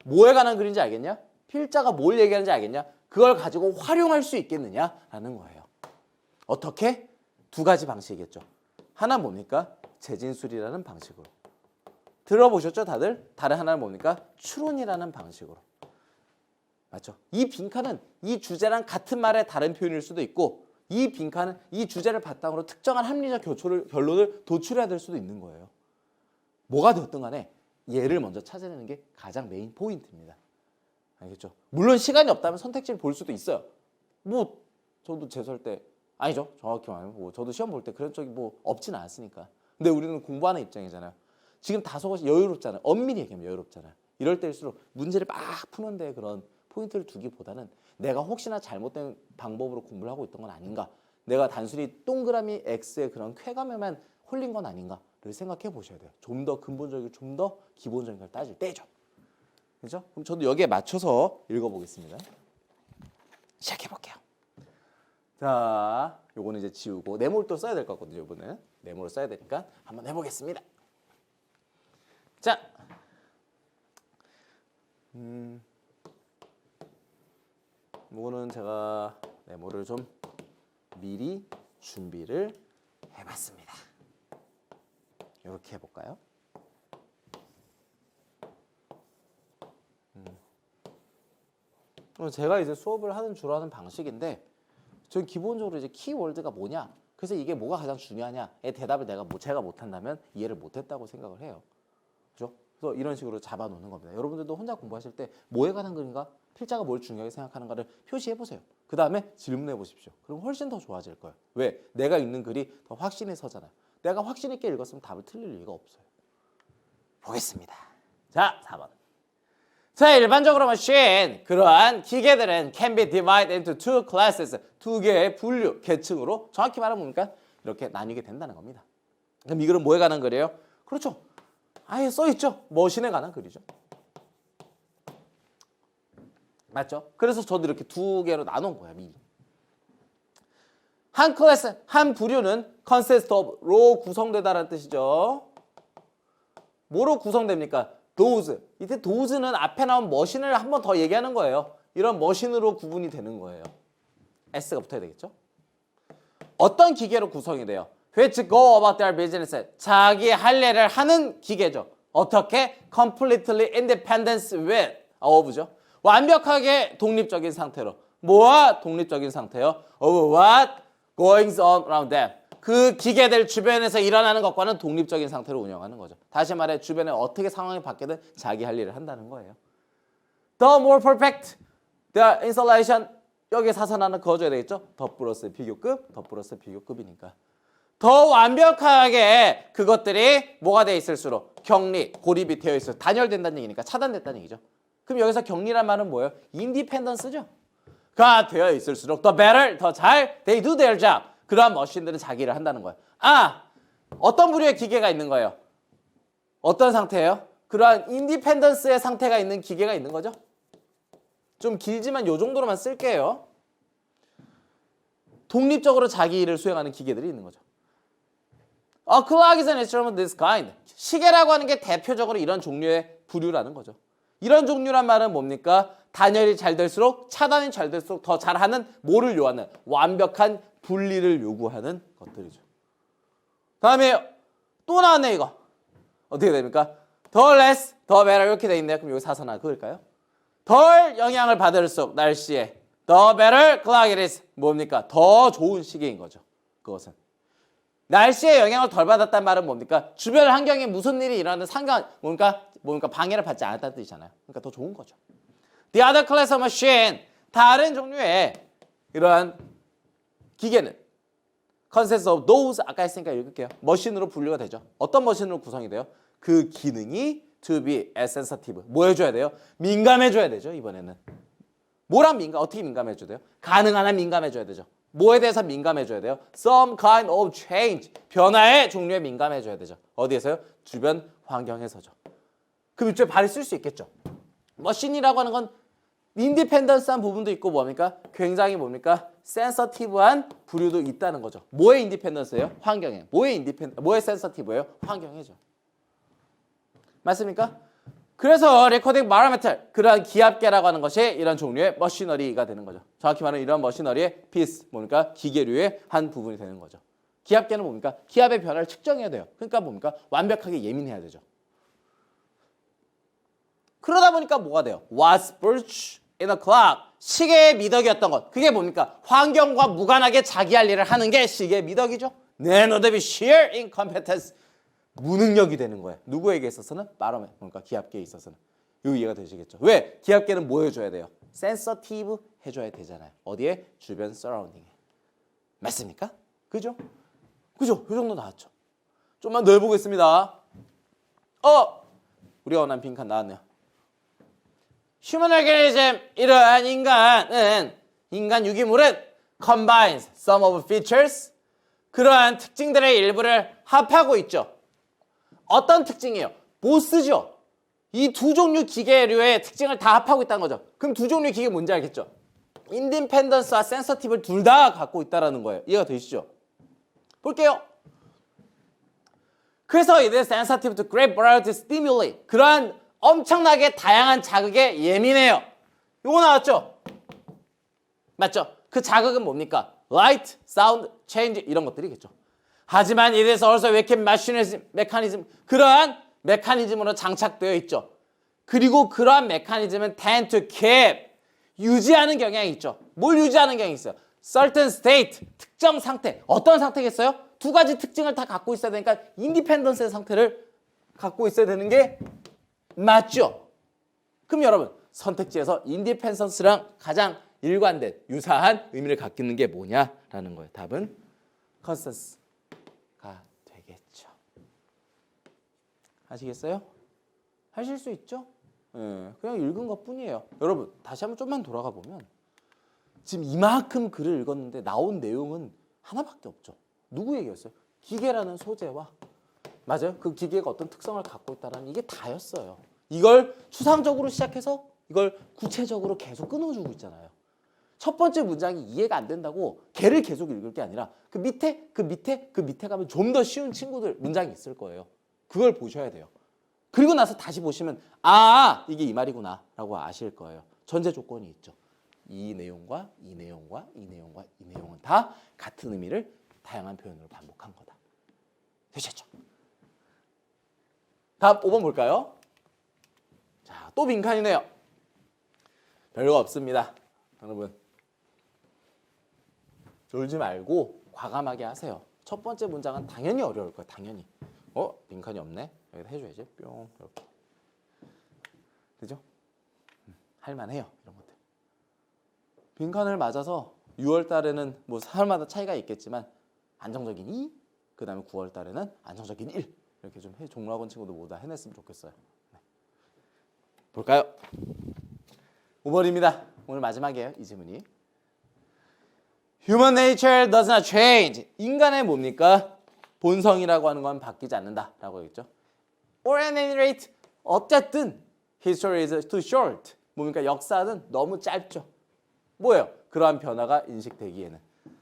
S1: 뭐에 관한 글인지 알겠냐? 필자가 뭘 얘기하는지 알겠냐? 그걸 가지고 활용할 수 있겠느냐라는 거예요. 어떻게? 두 가지 방식이겠죠. 하나 뭡니까? 재진술이라는 방식으로. 들어보셨죠, 다들? 다른 하나는 뭡니까? 추론이라는 방식으로. 맞죠? 이 빈칸은 이 주제랑 같은 말의 다른 표현일 수도 있고 이 빈칸은 이 주제를 바탕으로 특정한 합리적 결론을 도출해야 될 수도 있는 거예요. 뭐가 되었든 간에 얘를 먼저 찾아내는 게 가장 메인 포인트입니다. 알겠죠? 물론 시간이 없다면 선택지를 볼 수도 있어요. 뭐 저도 재수할 때 아니죠. 정확히 말하면 뭐 저도 시험 볼 때 그런 적이 뭐 없진 않았으니까. 근데 우리는 공부하는 입장이잖아요. 지금 다소 여유롭잖아요. 엄밀히 얘기하면 여유롭잖아요. 이럴 때일수록 문제를 막 푸는데 그런 포인트를 두기보다는 내가 혹시나 잘못된 방법으로 공부를 하고 있던 건 아닌가. 내가 단순히 동그라미 X의 그런 쾌감에만 홀린 건 아닌가를 생각해 보셔야 돼요. 좀 더 근본적이고 좀 더 기본적인 걸 따질 때죠. 그렇죠? 그럼 저도 여기에 맞춰서 읽어보겠습니다. 시작해볼게요. 자, 요거는 이제 지우고 네모를 또 써야 될 것 같거든요. 이번에 네모를 써야 되니까 한번 해보겠습니다. 자, 요거는 제가 네모를 좀 미리 준비를 해봤습니다. 이렇게 해볼까요? 제가 이제 수업을 하는 주로 하는 방식인데 전 기본적으로 이제 키워드가 뭐냐 그래서 이게 뭐가 가장 중요하냐의 대답을 제가 못한다면 이해를 못했다고 생각을 해요. 그죠? 그래서 이런 식으로 잡아놓는 겁니다. 여러분들도 혼자 공부하실 때 뭐에 관한 글인가? 필자가 뭘 중요하게 생각하는가를 표시해보세요. 그 다음에 질문해보십시오. 그럼 훨씬 더 좋아질 거예요. 왜? 내가 읽는 글이 더 확신이 서잖아요. 내가 확신 있게 읽었으면 답을 틀릴 리가 없어요. 보겠습니다. 자, 4번. 자, 일반적으로 machine, 그러한 기계들은 can be divided into two classes, 두 개의 분류, 계층으로 정확히 말하면 뭡니까? 이렇게 나뉘게 된다는 겁니다. 그럼 이 글은 뭐에 관한 글이에요? 그렇죠. 아예 써있죠. 머신에 관한 글이죠. 맞죠? 그래서 저도 이렇게 두 개로 나눈 거야, 미리. 한 클래스, 한 부류는 consist of로 구성되다라는 뜻이죠. 뭐로 구성됩니까? those. 이때 those는 앞에 나온 머신을 한 번 더 얘기하는 거예요. 이런 머신으로 구분이 되는 거예요. s가 붙어야 되겠죠? 어떤 기계로 구성이 돼요? which go about their business. 자기 할 일을 하는 기계죠. 어떻게? completely independent with of죠. 완벽하게 독립적인 상태로. 뭐와 독립적인 상태요? of what goings on around them. 그 기계들 주변에서 일어나는 것과는 독립적인 상태로 운영하는 거죠. 다시 말해 주변에 어떻게 상황이 바뀌든 자기 할 일을 한다는 거예요. The more perfect the installation. 여기 사선하나 그어줘야 되겠죠? 더 플러스 비교급, 더 플러스 비교급이니까. 더 완벽하게 그것들이 뭐가 돼 있을수록 격리, 고립이 되어 있어 단열된다는 얘기니까 차단됐다는 얘기죠. 그럼 여기서 격리란 말은 뭐예요? 인디펜던스죠. 가 되어 있을수록 더 better, 더 잘 they do their job. 그러한 머신들은 자기 일을 한다는 거예요. 아, 어떤 부류의 기계가 있는 거예요? 어떤 상태예요? 그러한 인디펜던스의 상태가 있는 기계가 있는 거죠. 좀 길지만 요 정도로만 쓸게요. 독립적으로 자기 일을 수행하는 기계들이 있는 거죠. A clock is an instrument of this kind. 시계라고 하는 게 대표적으로 이런 종류의 부류라는 거죠. 이런 종류란 말은 뭡니까? 단열이 잘 될수록 차단이 잘 될수록 더 잘하는 뭐를 요하는 완벽한 분리를 요구하는 것들이죠. 다음에 또 나왔네 이거. 어떻게 됩니까? 더 less, 더 better 이렇게 돼 있네요. 그럼 여기 사선하 그을까요? 덜 영향을 받을수록 날씨에 the better clock it is. 뭡니까? 더 좋은 시계인 거죠. 그것은. 날씨에 영향을 덜 받았단 말은 뭡니까? 주변 환경에 무슨 일이 일어나는 상관 뭡니까 방해를 받지 않았다는 뜻이잖아요. 그러니까 더 좋은 거죠. The other class of machine, 다른 종류의 이러한 기계는 consists of those, 아까 했으니까 읽을게요. 머신으로 분류가 되죠. 어떤 머신으로 구성이 돼요? 그 기능이 to be as sensitive. 뭐 해줘야 돼요? 민감해줘야 되죠. 이번에는. 뭐랑 어떻게 민감해줘야 돼요? 가능한 한 민감해줘야 되죠. 뭐에 대해서 민감해줘야 돼요? Some kind of change. 변화의 종류에 민감해줘야 되죠. 어디에서요? 주변 환경에서죠. 그럼 이쪽에 발을 쓸 수 있겠죠. 머신이라고 하는 건 인디펜던스한 부분도 있고 뭡니까? 굉장히 뭡니까? 센서티브한 부류도 있다는 거죠. 뭐의 인디펜던스예요? 환경에. 뭐의 센서티브예요? 환경이죠. 맞습니까? 그래서 레코딩 파라미터, 그러한 기압계라고 하는 것이 이런 종류의 머시너리가 되는 거죠. 정확히 말하면 이런 머시너리의 피스, 뭡니까? 기계류의 한 부분이 되는 거죠. 기압계는 뭡니까? 기압의 변화를 측정해야 돼요. 그러니까 뭡니까? 완벽하게 예민해야 되죠. 그러다 보니까 뭐가 돼요? What's birch in a clock? 시계의 미덕이었던 것. 그게 뭡니까? 환경과 무관하게 자기 할 일을 하는 게 시계의 미덕이죠. 내노대비 sheer incompetence. 무능력이 되는 거예요. 누구에게 있어서는? 바람에. 그러니까 기압계에 있어서는. 이거 이해가 되시겠죠? 왜? 기압계는 뭐 해줘야 돼요? 센서티브 해줘야 되잖아요. 어디에? 주변 서라운딩에. 맞습니까? 그죠? 그죠? 이 정도 나왔죠. 좀만 더 해보겠습니다. 우리가 원하는 빈칸 나왔네요. Human organism, 이러한 인간 유기물은 combines some of features, 그러한 특징들의 일부를 합하고 있죠. 어떤 특징이에요? 보스죠. 이 두 종류 기계류의 특징을 다 합하고 있다는 거죠. 그럼 두 종류 기계 뭔지 알겠죠? 인디펜던스와 센서티브를 둘 다 갖고 있다는 거예요. 이해가 되시죠? 볼게요. 그래서 it is sensitive to great variety of stimuli. 그러한 엄청나게 다양한 자극에 예민해요. 이거 나왔죠? 맞죠? 그 자극은 뭡니까? Light, sound, change 이런 것들이겠죠. 하지만 it is also wicked mechanism. 그러한 메커니즘으로 장착되어 있죠. 그리고 그러한 메커니즘은 tend to keep, 유지하는 경향이 있죠. 뭘 유지하는 경향이 있어요? certain state, 특정 상태. 어떤 상태겠어요? 두 가지 특징을 다 갖고 있어야 되니까 인디펜던스의 상태를 갖고 있어야 되는 게 맞죠? 그럼 여러분 선택지에서 인디펜던스랑 가장 일관된 유사한 의미를 갖는 게 뭐냐라는 거예요. 답은 컨센서스가 되겠죠. 아시겠어요? 하실 수 있죠? 예, 그냥 읽은 것뿐이에요. 여러분 다시 한번 좀만 돌아가 보면 지금 이만큼 글을 읽었는데 나온 내용은 하나밖에 없죠. 누구 얘기였어요? 기계라는 소재와 맞아요. 그 기계가 어떤 특성을 갖고 있다는 이게 다였어요. 이걸 추상적으로 시작해서 이걸 구체적으로 계속 끊어주고 있잖아요. 첫 번째 문장이 이해가 안 된다고 걔를 계속 읽을 게 아니라 그 밑에 가면 좀 더 쉬운 친구들 문장이 있을 거예요. 그걸 보셔야 돼요. 그리고 나서 다시 보시면 아 이게 이 말이구나 라고 아실 거예요. 전제 조건이 있죠. 이 내용과 이 내용과 이 내용과 이 내용은 다 같은 의미를 다양한 표현으로 반복한 거다. 되셨죠? 다음 5번 볼까요? 자, 또 빈칸이네요. 별거 없습니다. 여러분 졸지 말고 과감하게 하세요. 첫 번째 문장은 당연히 어려울 거예요. 당연히. 빈칸이 없네. 여기다 해줘야지. 뿅 이렇게. 되죠? 할만해요. 이런 것들. 빈칸을 맞아서 6월 달에는 뭐 사람마다 차이가 있겠지만 안정적인 2, 그 다음에 9월 달에는 안정적인 1 이렇게 좀 종로학원 친구들 모두 다 해냈으면 좋겠어요. 네. 볼까요? 5번입니다. 오늘 마지막이에요. 이 질문이. Human nature does not change. 인간의 뭡니까? 본성이라고 하는 건 바뀌지 않는다라고 했죠. Or at any rate, 어쨌든 history is too short. 뭡니까? 역사는 너무 짧죠. 뭐예요? 그러한 변화가 인식되기에는.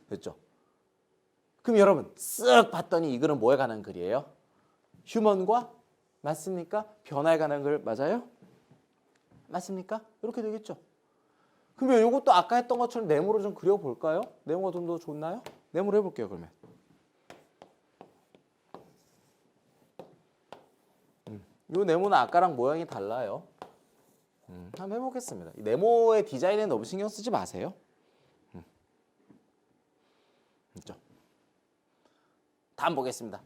S1: 됐죠? 그럼 여러분 쓱 봤더니 이 글은 뭐에 관한 글이에요? 휴먼과 맞습니까? 변화에 관한 글 맞아요? 맞습니까? 이렇게 되겠죠. 그러면 이것도 아까 했던 것처럼 네모로 좀 그려볼까요? 네모가 좀 더 좋나요? 네모로 해볼게요. 그러면. 이 네모는 아까랑 모양이 달라요. 한번 해보겠습니다. 이 네모의 디자인에 너무 신경 쓰지 마세요. 있죠. 다음 보겠습니다.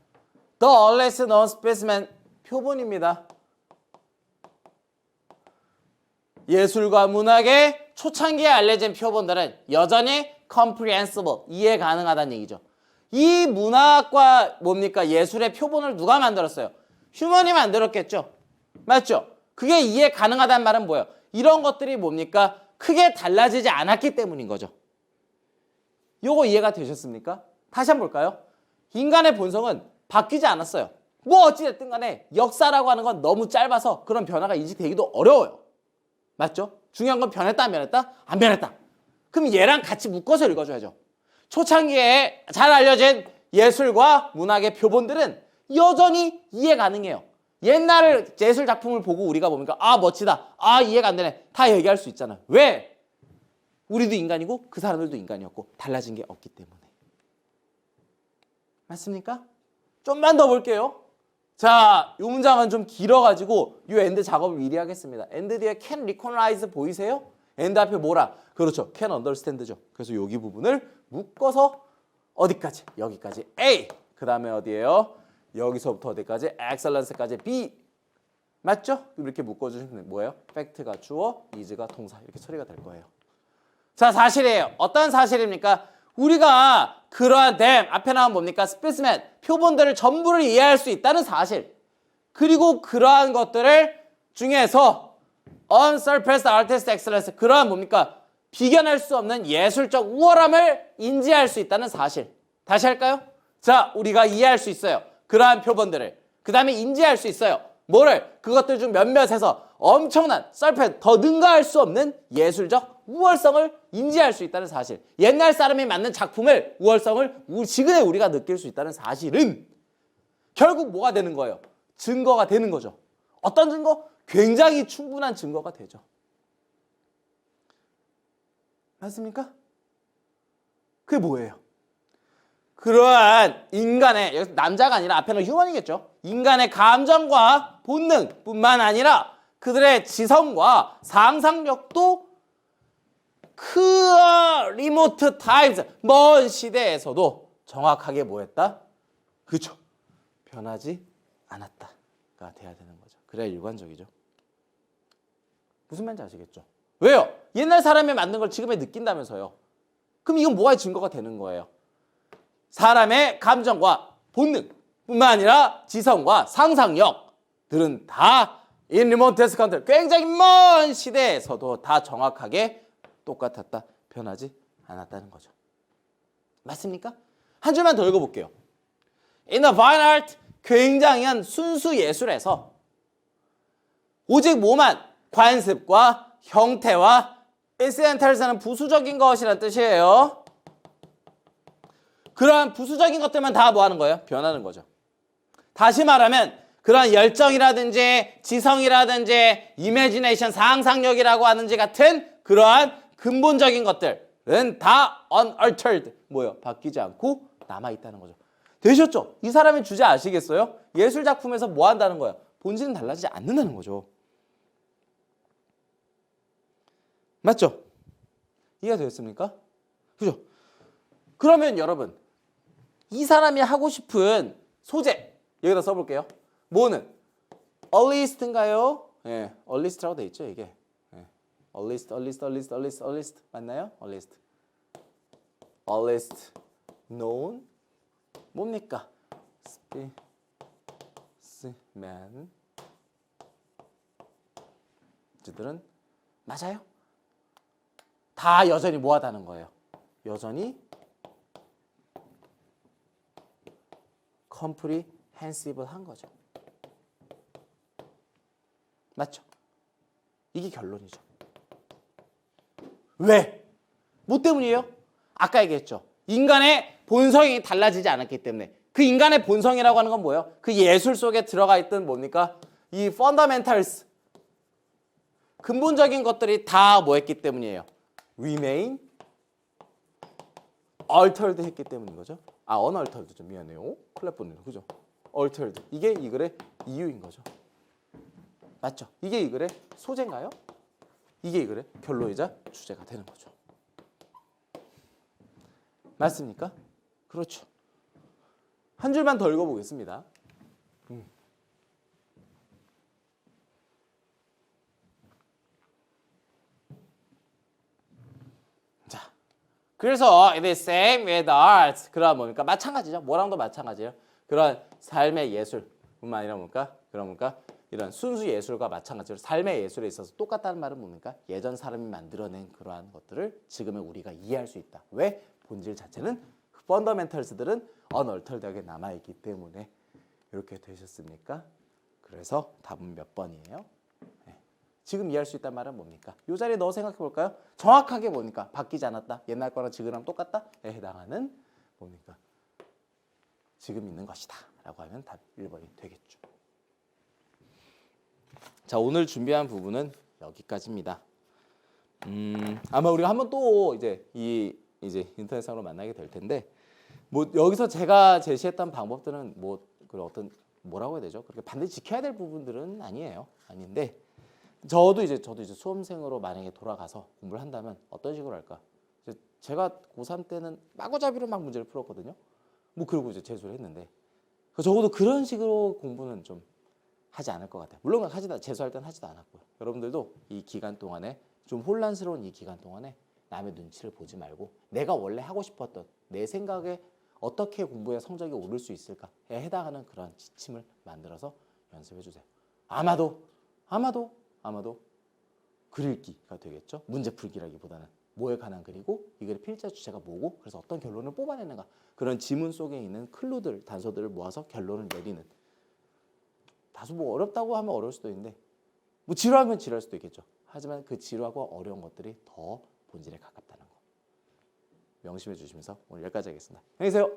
S1: The earliest known specimen 표본입니다. 예술과 문학의 초창기에 알려진 표본들은 여전히 comprehensible, 이해 가능하다는 얘기죠. 이 문학과 뭡니까? 예술의 표본을 누가 만들었어요? 휴먼이 만들었겠죠. 맞죠? 그게 이해 가능하다는 말은 뭐예요? 이런 것들이 뭡니까? 크게 달라지지 않았기 때문인 거죠. 요거 이해가 되셨습니까? 다시 한번 볼까요? 인간의 본성은 바뀌지 않았어요. 뭐 어찌됐든 간에 역사라고 하는 건 너무 짧아서 그런 변화가 인식되기도 어려워요. 맞죠? 중요한 건 변했다 안 변했다? 안 변했다. 그럼 얘랑 같이 묶어서 읽어줘야죠. 초창기에 잘 알려진 예술과 문학의 표본들은 여전히 이해 가능해요. 옛날 예술 작품을 보고 우리가 뭡니까? 아 멋지다. 아 이해가 안 되네. 다 얘기할 수 있잖아요. 왜? 우리도 인간이고 그 사람들도 인간이었고 달라진 게 없기 때문에. 맞습니까? 좀만 더 볼게요. 자, 이 문장은 좀 길어가지고 이 엔드 작업을 미리 하겠습니다. 엔드 뒤에 can recognize 보이세요? 엔드 앞에 뭐라? 그렇죠. can understand죠. 그래서 여기 부분을 묶어서 어디까지? 여기까지 A. 그 다음에 어디예요? 여기서부터 어디까지? excellence까지 B. 맞죠? 이렇게 묶어주시면 뭐예요? fact가 주어, is가 동사 이렇게 처리가 될 거예요. 자, 사실이에요. 어떤 사실입니까? 우리가 그러한 them 앞에 나온 뭡니까? 스페시멘 표본들을 전부를 이해할 수 있다는 사실. 그리고 그러한 것들을 중에서 unsurpassed artistic excellence 그러한 뭡니까? 비견할 수 없는 예술적 우월함을 인지할 수 있다는 사실. 다시 할까요? 자, 우리가 이해할 수 있어요. 그러한 표본들을. 그 다음에 인지할 수 있어요. 뭐를? 그것들 중 몇몇에서 엄청난 surpass 더 능가할 수 없는 예술적 우월성을 인지할 수 있다는 사실. 옛날 사람이 만든 작품을 우월성을 지금의 우리가 느낄 수 있다는 사실은 결국 뭐가 되는 거예요? 증거가 되는 거죠. 어떤 증거? 굉장히 충분한 증거가 되죠. 맞습니까? 그게 뭐예요? 그러한 인간의, 여기서 남자가 아니라 앞에는 휴먼이겠죠. 인간의 감정과 본능뿐만 아니라 그들의 지성과 상상력도 그 리모트 타임스 먼 시대에서도 정확하게 뭐했다? 그렇죠. 변하지 않았다가 돼야 되는 거죠. 그래야 일관적이죠. 무슨 말인지 아시겠죠? 왜요? 옛날 사람이 만든 걸 지금에 느낀다면서요. 그럼 이건 뭐가 증거가 되는 거예요? 사람의 감정과 본능뿐만 아니라 지성과 상상력들은 다 in remote discount 굉장히 먼 시대에서도 다 정확하게 똑같았다. 변하지 않았다는 거죠. 맞습니까? 한 줄만 더 읽어볼게요. In the fine art, 굉장한 순수 예술에서 오직 뭐만 관습과 형태와 incidentals는 부수적인 것이란 뜻이에요. 그러한 부수적인 것들만 다 뭐 하는 거예요? 변하는 거죠. 다시 말하면 그런 열정이라든지 지성이라든지 이미지네이션 상상력이라고 하는지 같은 그러한 근본적인 것들은 다 unaltered 뭐예요? 바뀌지 않고 남아있다는 거죠. 되셨죠? 이 사람의 주제 아시겠어요? 예술 작품에서 뭐 한다는 거예요? 본질은 달라지지 않는다는 거죠. 맞죠? 이해가 되셨습니까? 그죠? 그러면 여러분 이 사람이 하고 싶은 소재 여기다 써볼게요. 뭐는? earliest인가요? 예, earliest라고 돼 있죠 이게. 예, earliest 맞나요? earliest known 뭡니까? specimen 들은 맞아요? 다 여전히 뭐하다는 거예요? 여전히 comprehensive한 거죠. 맞죠? 이게 결론이죠. 왜? 뭐 때문이에요? 아까 얘기했죠. 인간의 본성이 달라지지 않았기 때문에. 그 인간의 본성이라고 하는 건 뭐예요? 그 예술 속에 들어가 있던 뭡니까? 이 fundamentals 근본적인 것들이 다 뭐 했기 때문이에요? remain altered 했기 때문인 거죠. unaltered죠. 미안해요. 큰일 날 뻔했네. 그죠? altered. 이게 이 글의 이유인 거죠. 맞죠? 이게 이 글의 소재인가요? 이게 이 글의 결론이자 주제가 되는 거죠. 맞습니까? 그렇죠. 한 줄만 더 읽어보겠습니다. 자, 그래서 it is same with art. 그러면 뭡니까? 마찬가지죠. 뭐랑도 마찬가지예요. 그런 삶의 예술뿐만 아니라 뭡니까? 그러니까 이런 순수 예술과 마찬가지로 삶의 예술에 있어서 똑같다는 말은 뭡니까? 예전 사람이 만들어낸 그러한 것들을 지금의 우리가 이해할 수 있다. 왜? 본질 자체는 펀더멘털스들은 unaltered하게 남아있기 때문에 이렇게 되셨습니까? 그래서 답은 몇 번이에요? 네. 지금 이해할 수 있다는 말은 뭡니까? 이 자리에 넣어 생각해 볼까요? 정확하게 뭡니까? 바뀌지 않았다. 옛날 거랑 지금이랑 똑같다?에 해당하는 뭡니까? 지금 있는 것이다. 라고 하면 답 1번이 되겠죠. 자, 오늘 준비한 부분은 여기까지입니다. 아마 우리가 한번 또 이제 인터넷상으로 만나게 될 텐데 뭐 여기서 제가 제시했던 방법들은 뭐 그 어떤 뭐라고 해야 되죠? 그렇게 반드시 지켜야 될 부분들은 아니에요. 아닌데 저도 이제 수험생으로 만약에 돌아가서 공부를 한다면 어떤 식으로 할까? 제가 고3 때는 마구잡이로 막 문제를 풀었거든요. 뭐 그리고 이제 재수를 했는데 적어도 그런 식으로 공부는 좀 하지 않을 것 같아요. 물론 재수할 때는 하지도 않았고요. 여러분들도 이 기간 동안에 좀 혼란스러운 이 기간 동안에 남의 눈치를 보지 말고 내가 원래 하고 싶었던 내 생각에 어떻게 공부에 성적이 오를 수 있을까에 해당하는 그런 지침을 만들어서 연습해 주세요. 아마도 글 읽기가 되겠죠. 문제 풀기라기보다는 뭐에 관한 글이고 이 글의 필자 주체가 뭐고 그래서 어떤 결론을 뽑아내는가 그런 지문 속에 있는 클루들, 단서들을 모아서 결론을 내리는 다소 뭐 어렵다고 하면 어려울 수도 있는데 뭐 지루하면 지루할 수도 있겠죠. 하지만 그 지루하고 어려운 것들이 더 본질에 가깝다는 거 명심해 주시면서 오늘 여기까지 하겠습니다. 안녕히 계세요.